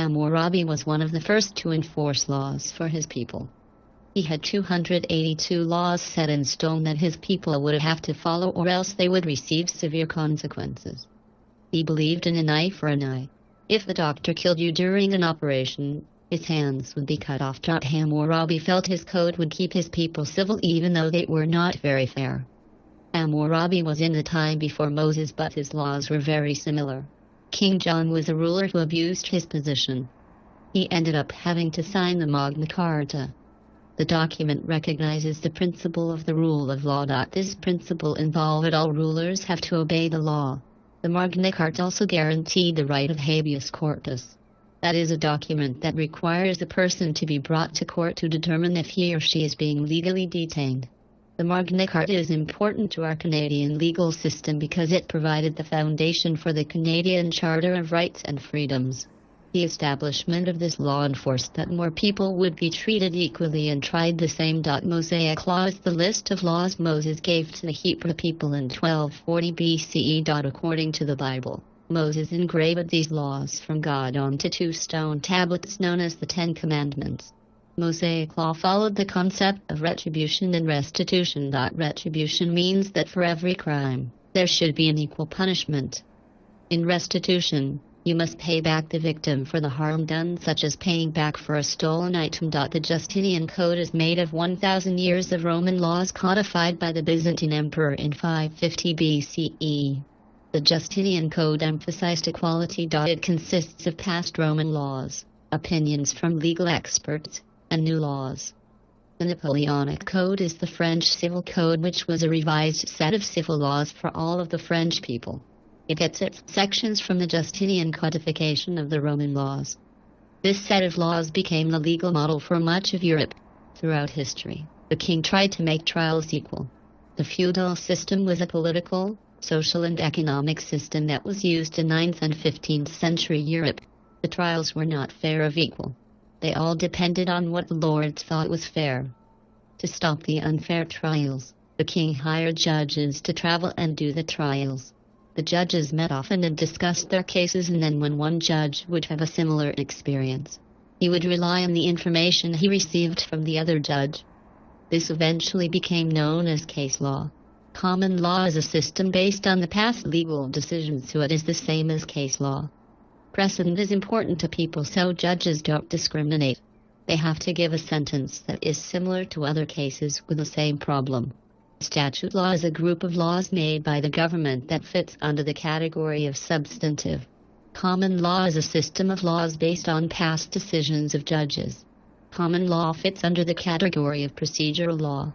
Hammurabi was one of the first to enforce laws for his people. He had 282 laws set in stone that his people would have to follow, or else they would receive severe consequences. He believed in an eye for an eye. If the doctor killed you during an operation, his hands would be cut off. Hammurabi felt his code would keep his people civil even though they were not very fair. Hammurabi was in the time before Moses, but his laws were very similar. King John was a ruler who abused his position. He ended up having to sign the Magna Carta. The document recognizes the principle of the rule of law. This principle involved all rulers have to obey the law. The Magna Carta also guaranteed the right of habeas corpus. That is a document that requires a person to be brought to court to determine if he or she is being legally detained. The Magna Carta is important to our Canadian legal system because it provided the foundation for the Canadian Charter of Rights and Freedoms. The establishment of this law enforced that more people would be treated equally and tried the same. Mosaic Law is the list of laws Moses gave to the Hebrew people in 1240 BCE. According to the Bible, Moses engraved these laws from God onto 2 stone tablets known as the Ten Commandments. Mosaic Law followed the concept of retribution and restitution. Retribution means that for every crime, there should be an equal punishment. In restitution, you must pay back the victim for the harm done, such as paying back for a stolen item. The Justinian Code is made of 1,000 years of Roman laws codified by the Byzantine Emperor in 550 BCE. The Justinian Code emphasized equality. It consists of past Roman laws, opinions from legal experts, and new laws. The Napoleonic Code is the French civil code, which was a revised set of civil laws for all of the French people. It gets its sections from the Justinian codification of the Roman laws. This set of laws became the legal model for much of Europe. Throughout history, the king tried to make trials equal. The feudal system was a political, social and economic system that was used in 9th and 15th century Europe. The trials were not fair or equal. They all depended on what the lords thought was fair. To stop the unfair trials, the king hired judges to travel and do the trials. The judges met often and discussed their cases, and then when one judge would have a similar experience, he would rely on the information he received from the other judge. This eventually became known as case law. Common law is a system based on the past legal decisions, so it is the same as case law. Precedent is important to people, so judges don't discriminate. They have to give a sentence that is similar to other cases with the same problem. Statute law is a group of laws made by the government that fits under the category of substantive. Common law is a system of laws based on past decisions of judges. Common law fits under the category of procedural law.